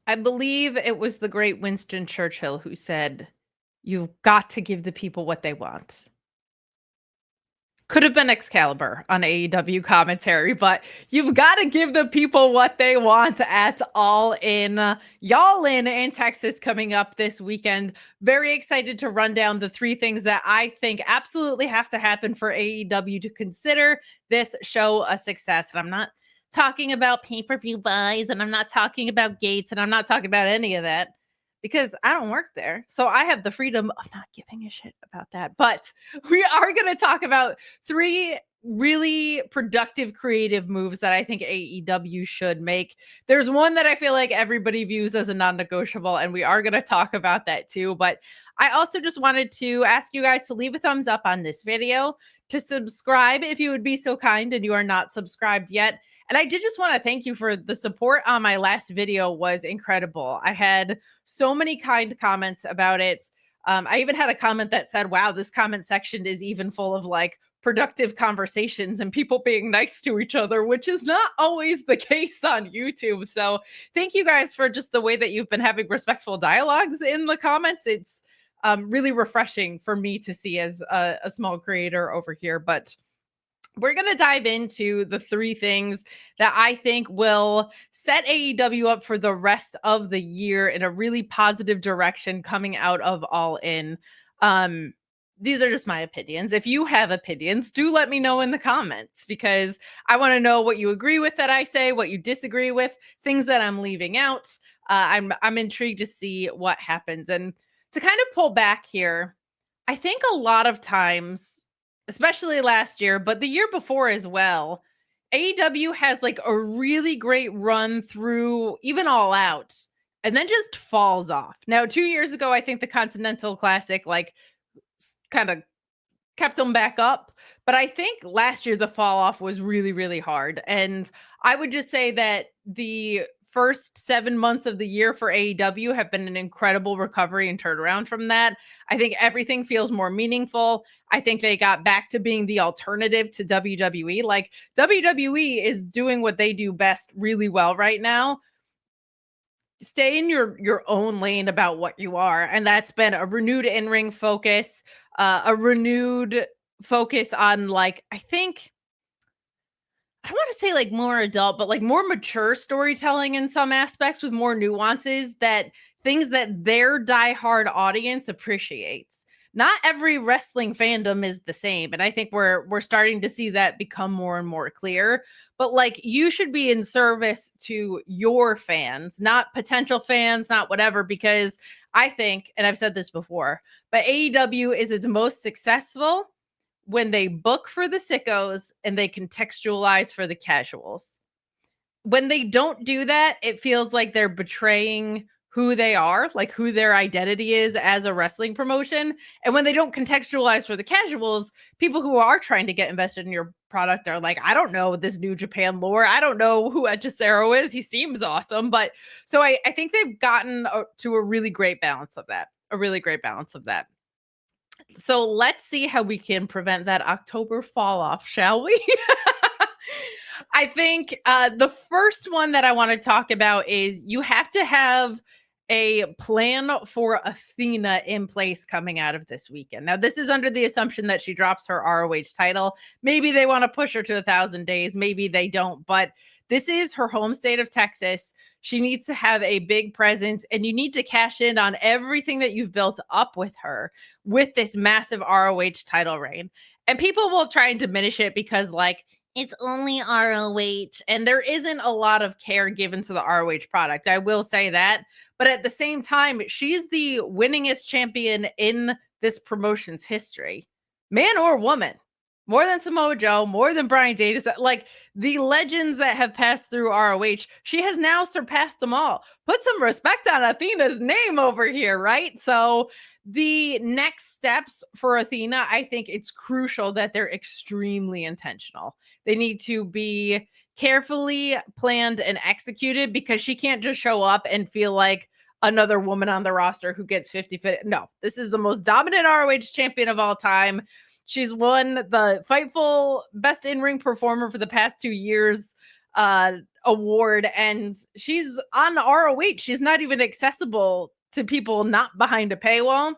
I believe it was the great Winston Churchill who said, "You've got to give the people what they want." Could have been Excalibur on AEW commentary, but you've got to give the people what they want at All In. Y'all in Texas coming up this weekend. Very excited to run down the three things that I think absolutely have to happen for AEW to consider this show a success. And I'm not talking about pay-per-view buys, and I'm not talking about gates, and I'm not talking about any of that because I don't work there. So I have the freedom of not giving a shit about that. But we are going to talk about three really productive creative moves that I think AEW should make. There's one that I feel like everybody views as a non-negotiable, and we are going to talk about that too. But I also just wanted to ask you guys to leave a thumbs up on this video, to subscribe if you would be so kind and you are not subscribed yet. And I did just want to thank you for the support on my last video. Was incredible. I had so many kind comments about it. I even had a comment that said, wow, this comment section is even full of like productive conversations and people being nice to each other, which is not always the case on YouTube. So thank you guys for just the way that you've been having respectful dialogues in the comments. It's really refreshing for me to see as a small creator over here. But we're going to dive into the three things that I think will set AEW up for the rest of the year in a really positive direction coming out of All In. These are just my opinions. If you have opinions, do let me know in the comments, because I want to know what you agree with that I say, what you disagree with, things that I'm leaving out. I'm intrigued to see what happens. And to kind of pull back here, I think a lot of times, especially last year, but the year before as well, AEW has like a really great run through even All Out and then just falls off. Now, 2 years ago, I think the Continental Classic like kind of kept them back up. But I think last year the fall off was really, really hard. And I would just say that the first 7 months of the year for AEW have been an incredible recovery and turnaround from that. I think everything feels more meaningful. I think they got back to being the alternative to WWE. Like WWE is doing what they do best really well right now. Stay in your own lane about what you are, and that's been a renewed in-ring focus, a renewed focus on like I don't want to say like more adult, but like more mature storytelling in some aspects with more nuances, that things that their diehard audience appreciates. Not every wrestling fandom is the same, and I think we're starting to see that become more and more clear. But like you should be in service to your fans, not potential fans, not whatever, because I think, and I've said this before, but AEW is its most successful when they book for the sickos and they contextualize for the casuals. When they don't do that, it feels like they're betraying who they are, like who their identity is as a wrestling promotion. And when they don't contextualize for the casuals, people who are trying to get invested in your product are like, I don't know this New Japan lore. I don't know who Hechicero is. He seems awesome. But so I think they've gotten to a really great balance of that, a really great balance of that. So let's see how we can prevent that October fall off, shall we? I think the first one that I want to talk about is you have to have a plan for Athena in place coming out of this weekend. Now, this is under the assumption that she drops her ROH title. Maybe they want to push her to 1,000 days. Maybe they don't. But this is her home state of Texas. She needs to have a big presence, and you need to cash in on everything that you've built up with her with this massive ROH title reign. And people will try and diminish it because, like, it's only ROH, and there isn't a lot of care given to the ROH product. I will say that. But at the same time, she's the winningest champion in this promotion's history, man or woman. More than Samoa Joe, more than Bryan Danielson, like the legends that have passed through ROH, she has now surpassed them all. Put some respect on Athena's name over here, right? So the next steps for Athena, I think it's crucial that they're extremely intentional. They need to be carefully planned and executed, because she can't just show up and feel like another woman on the roster who gets 50-50. No, this is the most dominant ROH champion of all time. She's won the Fightful Best in-Ring Performer for the past 2 years award, and she's on ROH. She's not even accessible to people not behind a paywall.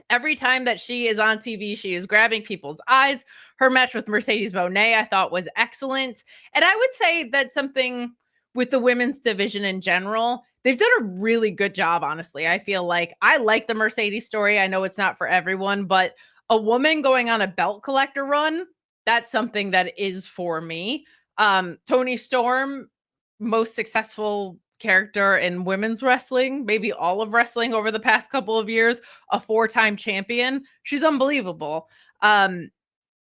Every time that she is on TV, she is grabbing people's eyes. Her match with Mercedes Moné, I thought, was excellent. And I would say that's something with the women's division in general. They've done a really good job, honestly. I feel like I like the Mercedes story. I know it's not for everyone, but a woman going on a belt collector run, that's something that is for me. Toni Storm, most successful character in women's wrestling, maybe all of wrestling over the past couple of years, a 4-time champion. She's unbelievable. And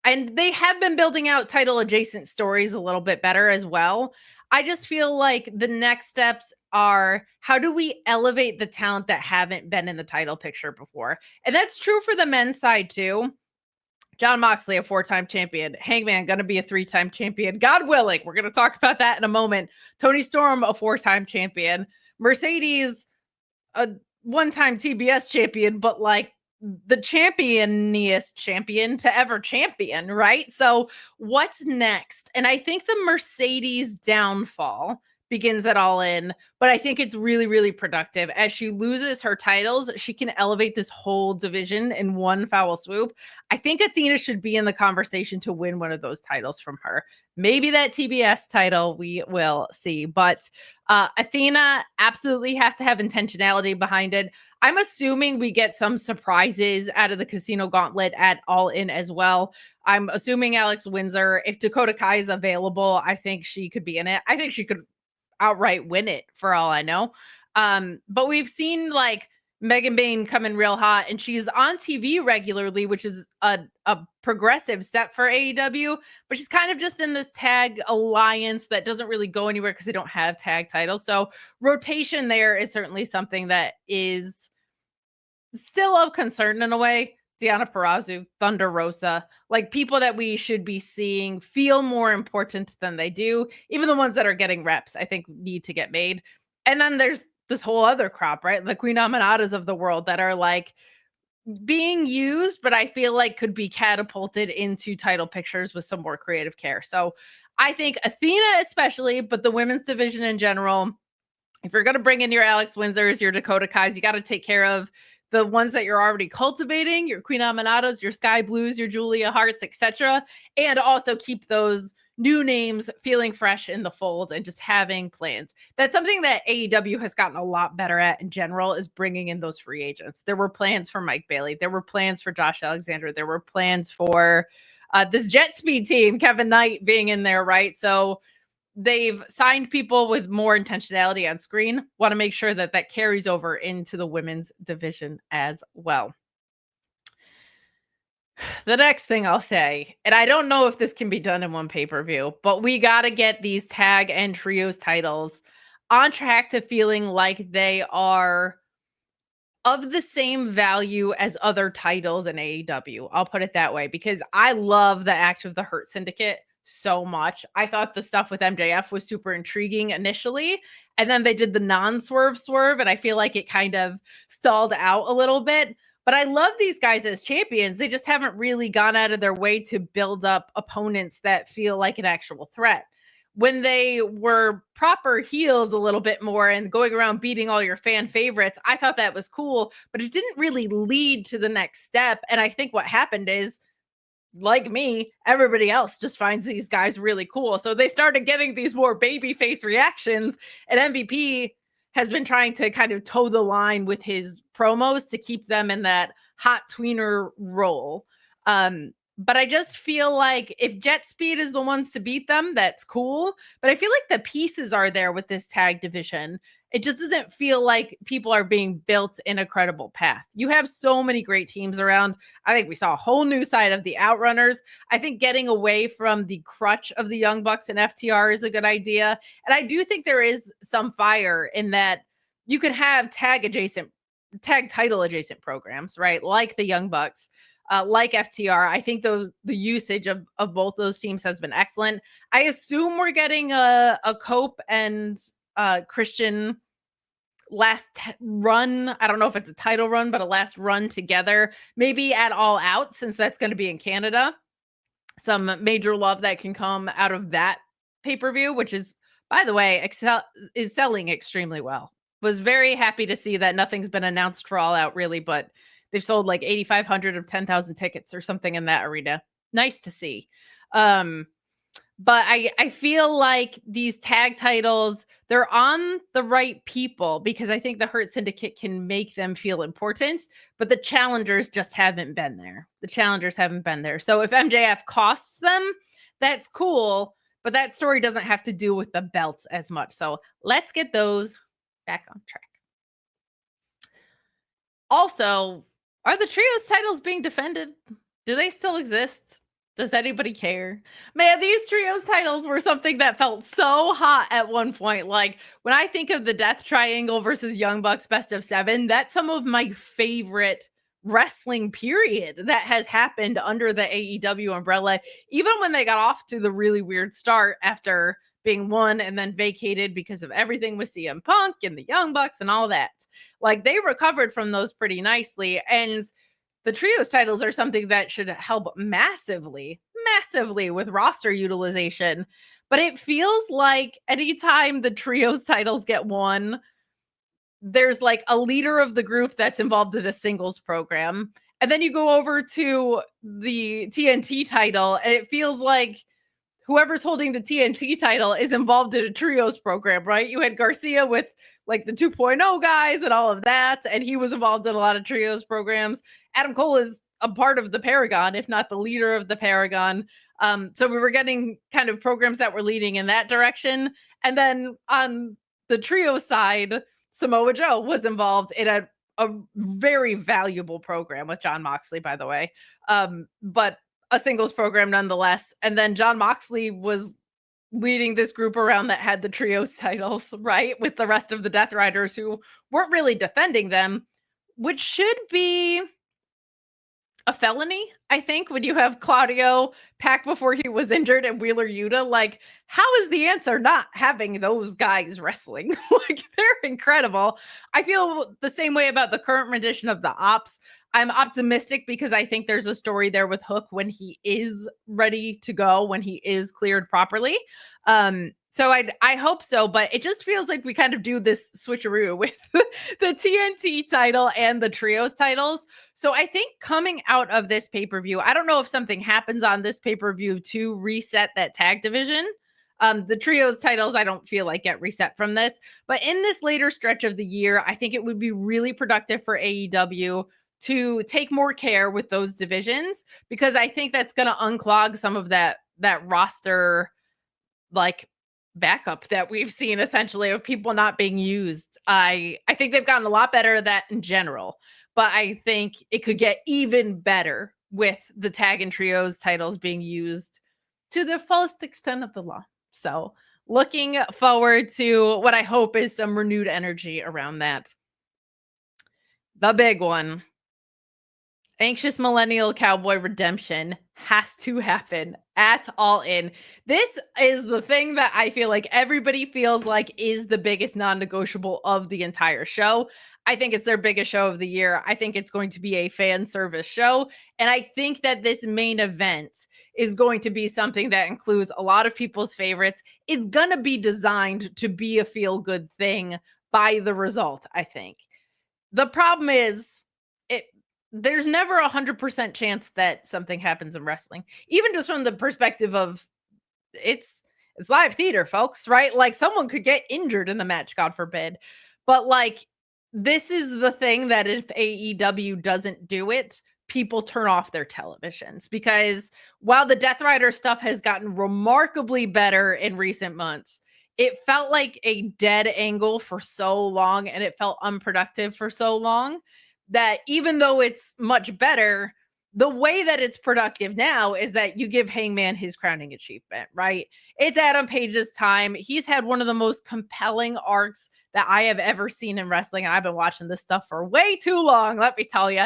they have been building out title adjacent stories a little bit better as well. I just feel like the next steps are, how do we elevate the talent that haven't been in the title picture before? And that's true for the men's side too. Jon Moxley, a 4-time champion. Hangman, going to be a 3-time champion. God willing. We're going to talk about that in a moment. Toni Storm, a 4-time champion. Mercedes, a 1-time TBS champion, but like the championiest champion to ever champion, right? So what's next? And I think the Mercedes downfall begins at All In, but I think it's really, really productive. As she loses her titles, she can elevate this whole division in one foul swoop. I think Athena should be in the conversation to win one of those titles from her. Maybe that TBS title, we will see. But Athena absolutely has to have intentionality behind it. I'm assuming we get some surprises out of the Casino Gauntlet at All In as well. I'm assuming Alex Windsor, if Dakota Kai is available, I think she could be in it. I think she could outright win it for all I know. But we've seen like Megan Bayne come in real hot, and she's on TV regularly, which is a progressive step for AEW, but she's kind of just in this tag alliance that doesn't really go anywhere because they don't have tag titles. So rotation there is certainly something that is still of concern in a way. Deonna Purrazzo, Thunder Rosa, like people that we should be seeing feel more important than they do. Even the ones that are getting reps, I think, need to get made. And then there's this whole other crop, right? The Queen Aminadas of the world that are like being used, but I feel like could be catapulted into title pictures with some more creative care. So I think Athena especially, but the women's division in general, if you're going to bring in your Alex Windsors, your Dakota Kais, you got to take care of the ones that you're already cultivating, your Queen Aminadas, your Sky Blues, your Julia Harts, etc. And also keep those new names feeling fresh in the fold and just having plans. That's something that AEW has gotten a lot better at in general, is bringing in those free agents. There were plans for Mike Bailey. There were plans for Josh Alexander. There were plans for this Jet Speed team, Kevin Knight being in there, right? So they've signed people with more intentionality on screen. Want to make sure that that carries over into the women's division as well. The next thing I'll say, and I don't know if this can be done in one pay-per-view, but we got to get these tag and trios titles on track to feeling like they are of the same value as other titles in AEW. I'll put it that way, because I love the act of the Hurt Syndicate so much. I thought the stuff with MJF was super intriguing initially, and then they did the non-swerve swerve, and I feel like it kind of stalled out a little bit. But I love these guys as champions. They just haven't really gone out of their way to build up opponents that feel like an actual threat. When they were proper heels a little bit more and going around beating all your fan favorites, I thought that was cool, but it didn't really lead to the next step. And I think what happened is, like me, everybody else just finds these guys really cool. So they started getting these more babyface reactions, and MVP has been trying to kind of toe the line with his promos to keep them in that hot tweener role. But I just feel like if Jet Speed is the ones to beat them, that's cool. But I feel like the pieces are there with this tag division. It just doesn't feel like people are being built in a credible path. You have so many great teams around. I think we saw a whole new side of the Outrunners. I think getting away from the crutch of the Young Bucks and FTR is a good idea. And I do think there is some fire in that you could have tag title adjacent programs, right? Like the Young Bucks. Like FTR, I think the usage of both those teams has been excellent. I assume we're getting a Cope and Christian last run. I don't know if it's a title run, but a last run together, maybe at All Out, since that's going to be in Canada. Some major love that can come out of that pay-per-view, which is By the way, Excel is selling extremely well. Was very happy to see that nothing's been announced for All Out really, but they've sold like 8,500 of 10,000 tickets or something in that arena. Nice to see. Um, but I feel like these tag titles, they're on the right people because I think the Hurt Syndicate can make them feel important, but the challengers just haven't been there. The challengers haven't been there. So if MJF costs them, that's cool, but that story doesn't have to do with the belts as much. So let's get those back on track. Also, are the trios titles being defended? Do they still exist? Does anybody care? Man, these trios titles were something that felt so hot at one point. Like when I think of the Death Triangle versus Young Bucks best of 7, that's some of my favorite wrestling period that has happened under the AEW umbrella. Even when they got off to the really weird start after being won and then vacated because of everything with CM Punk and the Young Bucks and all that. Like they recovered from those pretty nicely. And the trios titles are something that should help massively with roster utilization. But it feels like anytime the trios titles get won, there's like a leader of the group that's involved in a singles program. And then you go over to the TNT title, and it feels like whoever's holding the TNT title is involved in a trios program, right? You had Garcia with like the 2.0 guys and all of that, and he was involved in a lot of trios programs. Adam Cole is a part of the Paragon, if not the leader of the Paragon. So we were getting kind of programs that were leading in that direction. And then on the trio side, Samoa Joe was involved in a very valuable program with Jon Moxley, by the way. But a singles program nonetheless. And then Jon Moxley was leading this group around that had the trios titles, right? With the rest of the Death Riders who weren't really defending them, which should be a felony, I think, when you have Claudio Pac before he was injured and Wheeler Yuta. Like, how is the answer not having those guys wrestling? Like, they're incredible. I feel the same way about the current rendition of the Ops. I'm optimistic because I think there's a story there with Hook when he is ready to go, when he is cleared properly. So I hope so, but it just feels like we kind of do this switcheroo with the TNT title and the trios titles. So I think coming out of this pay-per-view, I don't know if something happens on this pay-per-view to reset that tag division. The trios titles, I don't feel like get reset from this, but in this later stretch of the year, I think it would be really productive for AEW to take more care with those divisions, because I think that's going to unclog some of that roster like backup that we've seen essentially of people not being used. I think they've gotten a lot better at that in general, but I think it could get even better with the tag and trios titles being used to the fullest extent of the law. So looking forward to what I hope is some renewed energy around that. The big one. Anxious Millennial Cowboy Redemption has to happen at All In. This is the thing that I feel like everybody feels like is the biggest non-negotiable of the entire show. I think it's their biggest show of the year. I think it's going to be a fan service show. And I think that this main event is going to be something that includes a lot of people's favorites. It's going to be designed to be a feel-good thing by the result, I think. The problem is, there's never 100% chance that something happens in wrestling, even just from the perspective of it's live theater, folks, right? Like someone could get injured in the match, God forbid. But like, this is the thing that if AEW doesn't do it, people turn off their televisions, because while the Death Rider stuff has gotten remarkably better in recent months, it felt like a dead angle for so long, and it felt unproductive for so long, that even though it's much better, the way that it's productive now is that you give Hangman his crowning achievement, right? It's Adam Page's time. He's had one of the most compelling arcs that I have ever seen in wrestling. I've been watching this stuff for way too long, let me tell you.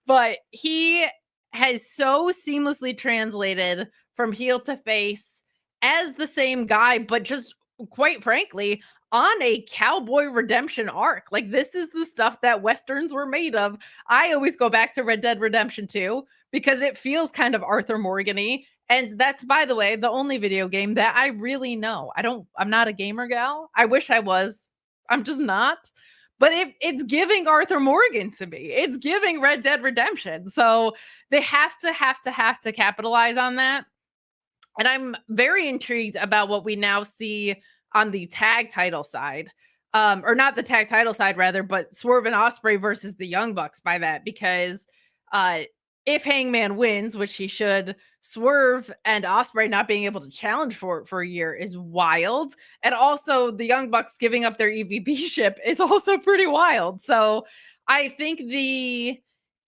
But he has so seamlessly translated from heel to face as the same guy, but just quite frankly, on a cowboy redemption arc. Like, this is the stuff that Westerns were made of. I always go back to Red Dead Redemption 2 because it feels kind of Arthur Morgan-y. And that's, by the way, the only video game that I really know. I'm not a gamer gal. I wish I was. I'm just not. But it's giving Arthur Morgan to me. It's giving Red Dead Redemption. So they have to capitalize on that. And I'm very intrigued about what we now see on the tag title side. Or not the tag title side, rather, but Swerve and Ospreay versus the Young Bucks by that, because uh, if Hangman wins, which he should, Swerve and Ospreay not being able to challenge for a year is wild. And also the Young Bucks giving up their EVP ship is also pretty wild. So I think the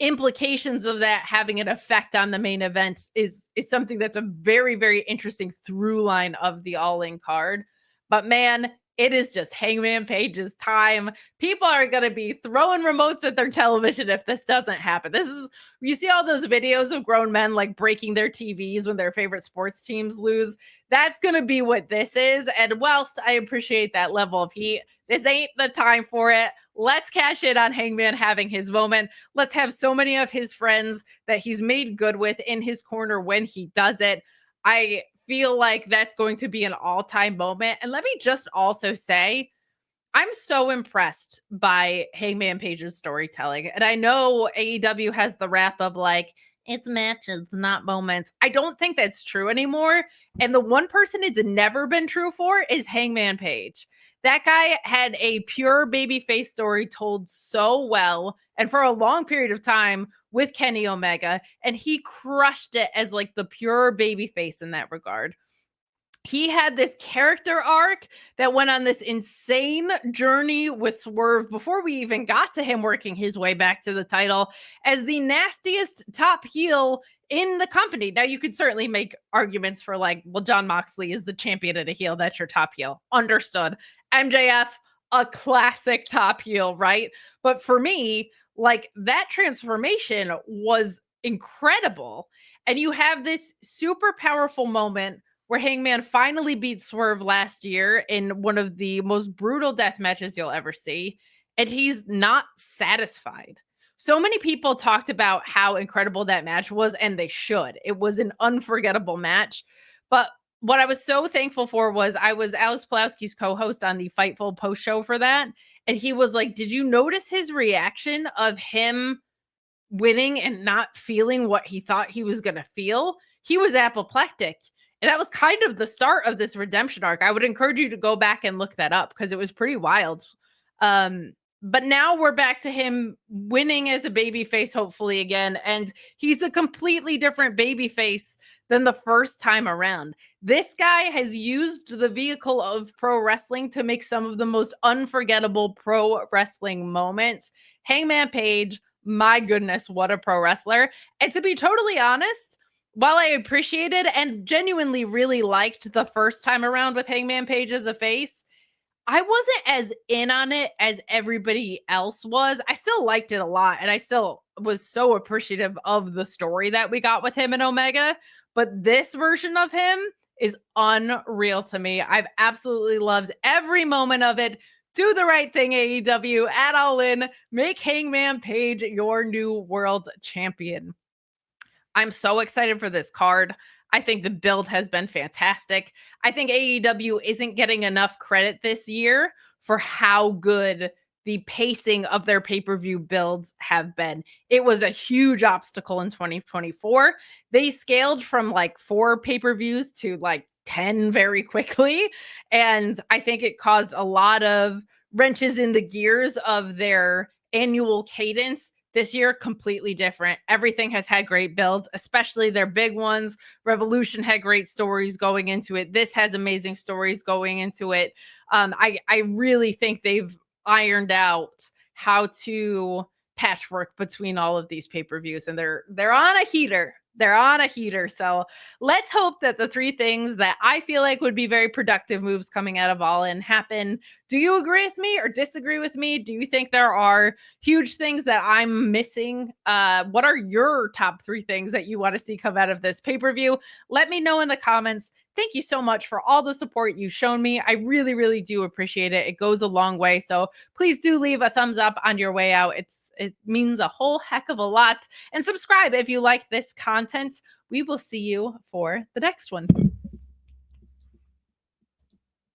implications of that having an effect on the main event is something that's a very, very interesting through line of the All In card. But man, it is just Hangman Page's time. People are going to be throwing remotes at their television if this doesn't happen. You see all those videos of grown men like breaking their TVs when their favorite sports teams lose. That's going to be what this is. And whilst I appreciate that level of heat, this ain't the time for it. Let's cash in on Hangman having his moment. Let's have so many of his friends that he's made good with in his corner when he does it. I feel like that's going to be an all-time moment. And let me just also say, I'm so impressed by Hangman Page's storytelling. And I know AEW has the rap of like, it's matches, not moments. I don't think that's true anymore. And the one person it's never been true for is Hangman Page. That guy had a pure babyface story told so well and for a long period of time with Kenny Omega, and he crushed it as like the pure babyface in that regard. He had this character arc that went on this insane journey with Swerve before we even got to him working his way back to the title as the nastiest top heel in the company. Now, you could certainly make arguments for like, well, Jon Moxley is the champion of the heel. That's your top heel. Understood. MJF, a classic top heel, right? But for me, like, that transformation was incredible. And you have this super powerful moment where Hangman finally beat Swerve last year in one of the most brutal death matches you'll ever see, and he's not satisfied. So many people talked about how incredible that match was, and they should. It was an unforgettable match. But what I was so thankful for was I was Alex Pulowski's co-host on the Fightful post show for that, and he was like, did you notice his reaction of him winning and not feeling what he thought he was going to feel? He was apoplectic. And that was kind of the start of this redemption arc. I would encourage you to go back and look that up because it was pretty wild. But now we're back to him winning as a babyface, hopefully again. And he's a completely different babyface than the first time around. This guy has used the vehicle of pro wrestling to make some of the most unforgettable pro wrestling moments. Hangman Page, my goodness, what a pro wrestler. And to be totally honest, while I appreciated and genuinely really liked the first time around with Hangman Page as a face, I wasn't as in on it as everybody else was. I still liked it a lot, and I still was so appreciative of the story that we got with him and Omega. But this version of him is unreal to me. I've absolutely loved every moment of it. Do the right thing, AEW, at All In. Make Hangman Page your new world champion. I'm so excited for this card. I think the build has been fantastic. I think AEW isn't getting enough credit this year for how good the pacing of their pay-per-view builds have been. It was a huge obstacle in 2024. They scaled from like 4 pay-per-views to like 10 very quickly. And I think it caused a lot of wrenches in the gears of their annual cadence. This year, completely different. Everything has had great builds, especially their big ones. Revolution had great stories going into it. This has amazing stories going into it. I really think they've ironed out how to patchwork between all of these pay-per-views, and they're on a heater. They're on a heater. So let's hope that the 3 things that I feel like would be very productive moves coming out of All In happen. Do you agree with me or disagree with me? Do you think there are huge things that I'm missing? What are your top 3 things that you want to see come out of this pay-per-view? Let me know in the comments. thank you so much for all the support you've shown me. I really, really do appreciate it. It goes a long way. So please do leave a thumbs up on your way out. It means a whole heck of a lot. And subscribe if you like this content. We will see you for the next one.